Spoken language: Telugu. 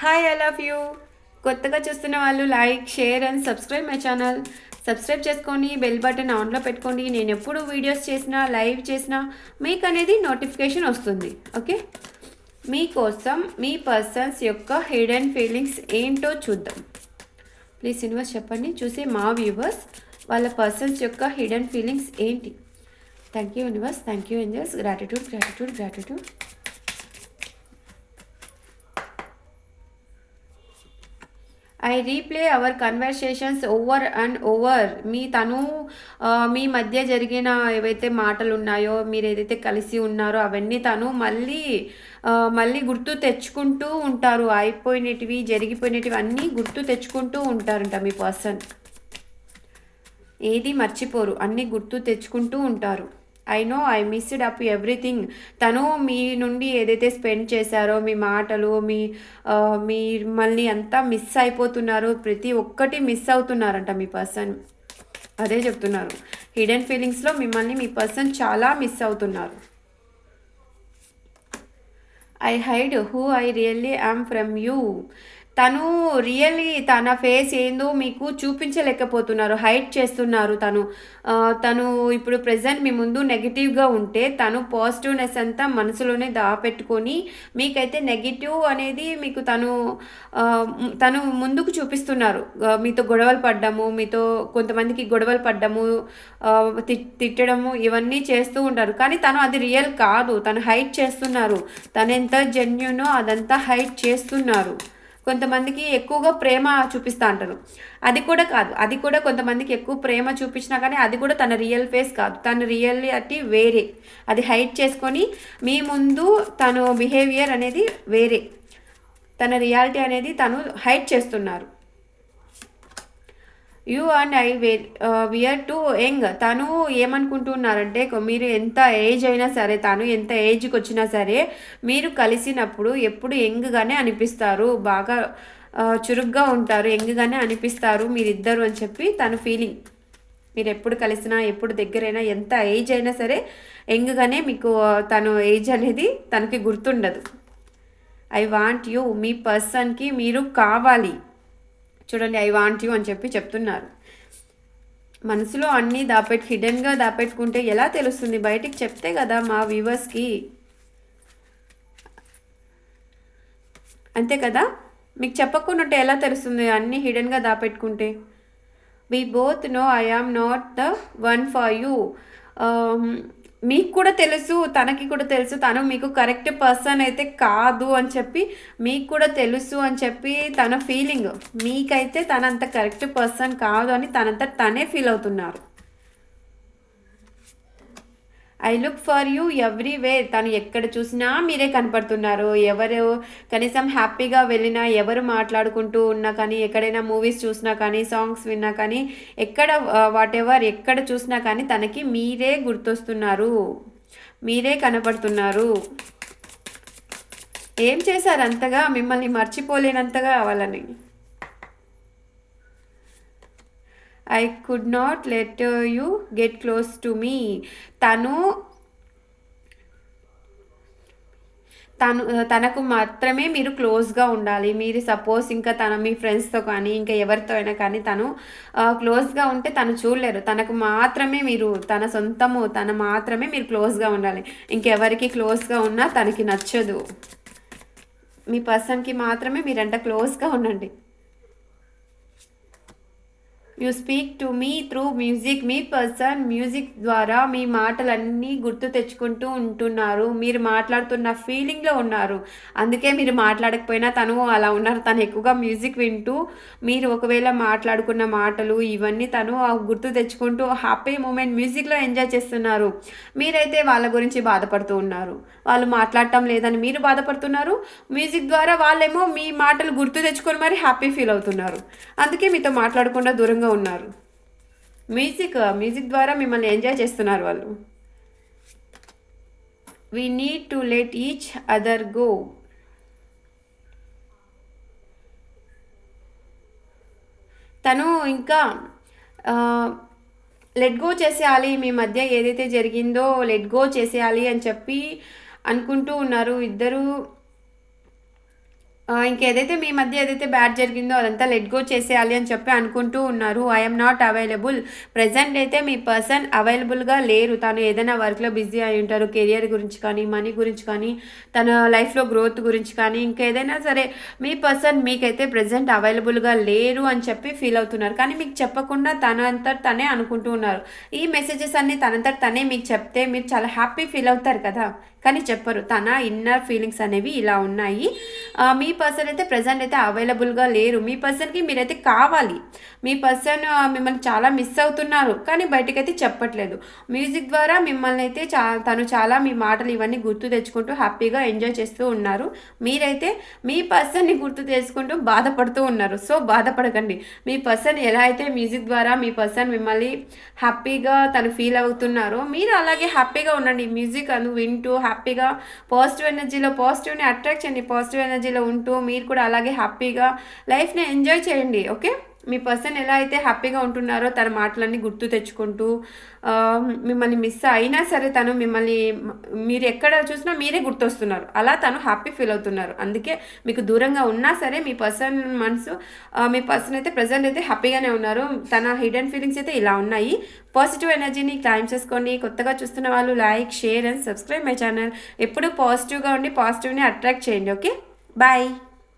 Hi, I love you. కొత్తగా చూస్తున్న వాళ్ళు like, share and subscribe my channel. Subscribe చేసుకొని బెల్ బటన్ ఆన్లో పెట్టుకోండి. నేను ఎప్పుడు వీడియోస్ చేసినా, లైవ్ చేసినా మీకు అనేది నోటిఫికేషన్ వస్తుంది. ఓకే, మీకోసం మీ పర్సన్స్ యొక్క హిడెన్ ఫీలింగ్స్ ఏంటో చూద్దాం. ప్లీజ్ యూనివర్స్ చెప్పండి, చూసే మా వ్యూవర్స్ వాళ్ళ పర్సన్స్ యొక్క హిడెన్ ఫీలింగ్స్ ఏంటి. Thank you universe, thank you angels, gratitude gratitude gratitude. I replay our conversations over and over. మీ మధ్య జరిగిన ఏవైతే మాటలు ఉన్నాయో, మీరు ఏదైతే కలిసి ఉన్నారో అవన్నీ తను మళ్ళీ గుర్తు తెచ్చుకుంటూ ఉంటారు. అయిపోయినటివి, జరిగిపోయినటివి అన్నీ గుర్తు తెచ్చుకుంటూ ఉంటారంట మీ పర్సన్. ఏది మర్చిపోరు, అన్నీ గుర్తు తెచ్చుకుంటూ ఉంటారు. I know I missed up everything. తను మీ నుండి ఏదైతే స్పెండ్ చేశారో, మీ మాటలు, మిమ్మల్ని అంతా మిస్ అయిపోతున్నారు. ప్రతి ఒక్కటి మిస్ అవుతున్నారంట మీ పర్సన్. అదే చెప్తున్నారు, హిడెన్ ఫీలింగ్స్లో మిమ్మల్ని మీ పర్సన్ చాలా మిస్ అవుతున్నారు. I hide who I really yam from you. తను రియల్లీ తన ఫేస్ ఏందో మీకు చూపించలేకపోతున్నారు, హైడ్ చేస్తున్నారు. తను ఇప్పుడు ప్రజెంట్ మీ ముందు నెగిటివ్గా ఉంటే తను పాజిటివ్నెస్ అంతా మనసులోనే దాపెట్టుకొని మీకైతే నెగిటివ్ అనేది మీకు తను ముందుకు చూపిస్తున్నారు. మీతో గొడవలు పడ్డము, మీతో కొంతమందికి గొడవలు పడ్డము, తిట్టడము, ఇవన్నీ చేస్తూ ఉంటారు. కానీ తను అది రియల్ కాదు, తను హైడ్ చేస్తున్నారు. తను ఎంత జెన్యునో అదంతా హైడ్ చేస్తున్నారు. కొంతమందికి ఎక్కువగా ప్రేమ చూపిస్తూ అంటారు, అది కూడా కాదు. అది కూడా కొంతమందికి ఎక్కువ ప్రేమ చూపించినా కానీ అది కూడా తన రియల్ ఫేస్ కాదు, తన రియాలిటీ వేరే. అది హైడ్ చేసుకొని మీ ముందు తను బిహేవియర్ అనేది వేరే, తన రియాలిటీ అనేది తను హైడ్ చేస్తున్నారు. You and I wear to young. తను ఏమనుకుంటున్నారంటే, మీరు ఎంత ఏజ్ అయినా సరే, తను ఎంత ఏజ్కి వచ్చినా సరే, మీరు కలిసినప్పుడు ఎప్పుడు యంగ్గానే అనిపిస్తారు, బాగా చురుగ్గా ఉంటారు, యంగ్గానే అనిపిస్తారు మీరిద్దరు అని చెప్పి తన ఫీలింగ్. మీరు ఎప్పుడు కలిసినా, ఎప్పుడు దగ్గరైనా, ఎంత ఏజ్ అయినా సరే యంగ్గానే మీకు తను ఏజ్ అనేది తనకి గుర్తుండదు. ఐ వాంట్ యూ, మీ పర్సన్కి మీరు కావాలి. చూడండి, ఐ వాంట్ యూ అని చెప్పి చెప్తున్నారు. మనసులో అన్నీ హిడెన్గా దాపెట్టుకుంటే ఎలా తెలుస్తుంది? బయటికి చెప్తే కదా మా వ్యూవర్స్కి. అంతే కదా, మీకు చెప్పకుండా ఎలా తెలుస్తుంది అన్నీ హిడెన్గా దాపెట్టుకుంటే? We both know I am not the one for you. మీకు కూడా తెలుసు, తనకి కూడా తెలుసు తను మీకు కరెక్ట్ పర్సన్ అయితే కాదు అని చెప్పి. మీకు కూడా తెలుసు అని చెప్పి తన ఫీలింగ్. మీకైతే తనంత కరెక్ట్ పర్సన్ కాదు అని తనే ఫీల్ అవుతున్నారు. I look for you everywhere. తను ఎక్కడ చూసినా మీరే కనపడుతున్నారు. ఎవరు కనీసం హ్యాపీగా వెళ్ళినా, ఎవరు మాట్లాడుకుంటూ ఉన్నా కానీ, ఎక్కడైనా మూవీస్ చూసినా కానీ, సాంగ్స్ విన్నా కానీ, ఎక్కడ చూసినా కానీ తనకి మీరే గుర్తొస్తున్నారు, మీరే కనపడుతున్నారు. ఏం చేశారు అంతగా మిమ్మల్ని మర్చిపోలేనంతగా వాళ్ళని? I could not let you get close to me. తనకు మాత్రమే మీరు క్లోజ్గా ఉండాలి. మీరు సపోజ్ ఇంకా మీ ఫ్రెండ్స్తో కానీ, ఇంకా ఎవరితో అయినా కానీ తను క్లోజ్గా ఉంటే తను చూడలేరు. తనకు మాత్రమే మీరు, తన సొంతము, మాత్రమే మీరు క్లోజ్గా ఉండాలి. ఇంకెవరికి క్లోజ్గా ఉన్నా తనకి నచ్చదు. మీ పర్సన్కి మాత్రమే మీరంట క్లోజ్గా ఉండండి. You speak to me through music. Me person music ద్వారా మీ మాటలన్నీ గుర్తు తెచ్చుకుంటూ ఉంటున్నారు. మీరు మాట్లాడుతున్న ఫీలింగ్లో ఉన్నారు. అందుకే మీరు మాట్లాడకపోయినా తను అలా ఉన్నారు. తను ఎక్కువగా మ్యూజిక్ వింటూ, మీరు ఒకవేళ మాట్లాడుకున్న మాటలు ఇవన్నీ తను గుర్తు తెచ్చుకుంటూ హ్యాపీ మూమెంట్ మ్యూజిక్లో ఎంజాయ్ చేస్తున్నారు. మీరైతే వాళ్ళ గురించి బాధపడుతూ ఉన్నారు. వాళ్ళు మాట్లాడటం లేదని మీరు బాధపడుతున్నారు. మ్యూజిక్ ద్వారా వాళ్ళేమో మీ మాటలు గుర్తు తెచ్చుకొని మరి హ్యాపీ ఫీల్ అవుతున్నారు. అందుకే మీతో మాట్లాడకుండా దూరంగా ఉన్నారు. మ్యూజిక్ ద్వారా మిమ్మల్ని ఎంజాయ్ చేస్తున్నారు వాళ్ళు. We need to let each other go. తను ఇంకా లెట్ గో చేసేయాలి, మీ మధ్య ఏదైతే జరిగిందో లెట్ గో చేసేయాలి అని చెప్పి అనుకుంటూ ఉన్నారు ఇద్దరు. ఇంకేదైతే మీ మధ్య ఏదైతే బ్యాడ్ జరిగిందో అదంతా లెట్ గో చేసేయాలి అని చెప్పి అనుకుంటూ ఉన్నారు. I'm not available. ప్రెజెంట్ అయితే మీ పర్సన్ అవైలబుల్‌గా లేరు. తను ఏదైనా వర్క్‌లో బిజీ అయి ఉంటారు. కెరియర్ గురించి కానీ, మనీ గురించి కానీ, తన లైఫ్‌లో గ్రోత్ గురించి కానీ, ఇంకేదైనా సరే మీ పర్సన్ మీకైతే ప్రెజెంట్ అవైలబుల్‌గా లేరు అని చెప్పి ఫీల్ అవుతున్నారు. కానీ మీకు చెప్పకుండా తనంతట తనే అనుకుంటూ ఉన్నారు. ఈ మెసేజెస్ అన్నీ తనంతట తనే మీకు చెప్తే మీరు చాలా హ్యాపీ ఫీల్ అవుతారు కదా! కానీ చెప్పరు. తన ఇన్నర్ ఫీలింగ్స్ అనేవి ఇలా ఉన్నాయి. మీ పర్సన్ అయితే ప్రెజెంట్ అయితే అవైలబుల్‌గా లేరు. మీ పర్సన్‌కి మీరైతే కావాలి. మీ పర్సన్ మిమ్మల్ని చాలా మిస్ అవుతున్నారు. కానీ బయటకైతే చెప్పట్లేదు. మ్యూజిక్ ద్వారా మిమ్మల్ని అయితే తను చాలా మీ మాటలు ఇవన్నీ గుర్తు తెచ్చుకుంటూ హ్యాపీగా ఎంజాయ్ చేస్తూ ఉన్నారు. మీరైతే మీ పర్సన్‌ని గుర్తు చేసుకుంటూ బాధపడుతూ ఉన్నారు. సో, బాధపడకండి. మీ పర్సన్ ఎలా అయితే మ్యూజిక్ ద్వారా మీ పర్సన్ మిమ్మల్ని హ్యాపీగా తను ఫీల్ అవుతున్నారో, మీరు అలాగే హ్యాపీగా ఉండండి. మ్యూజిక్ వింటూ హ్యాపీగా పాజిటివ్‌ని అట్రాక్ట్ చేయండి. పాజిటివ్ ఎనర్జీలో ఉంటూ మీరు కూడా అలాగే హ్యాపీగా లైఫ్‌ని ఎంజాయ్ చేయండి. ఓకే. మీ పర్సన్ ఎలా అయితే హ్యాపీగా ఉంటున్నారో తన మాటలన్నీ గుర్తు తెచ్చుకుంటూ మిమ్మల్ని మిస్ అయినా సరే తను మిమ్మల్ని మీరు ఎక్కడ చూసినా మీరే గుర్తొస్తున్నారు. అలా తను హ్యాపీ ఫీల్ అవుతున్నారు. అందుకే మీకు దూరంగా ఉన్నా సరే మీ పర్సన్ మనసు మీ పర్సన్ అయితే ప్రెజెంట్ అయితే హ్యాపీగానే ఉన్నారు. తన హిడెన్ ఫీలింగ్స్ అయితే ఇలా ఉన్నాయి. పాజిటివ్ ఎనర్జీని క్లైమ్ చేసుకోండి. కొత్తగా చూస్తున్న వాళ్ళు like, share and subscribe my channel. ఎప్పుడూ పాజిటివ్‌గా ఉండి పాజిటివ్‌ని అట్రాక్ట్ చేయండి. ఓకే. బాయ్.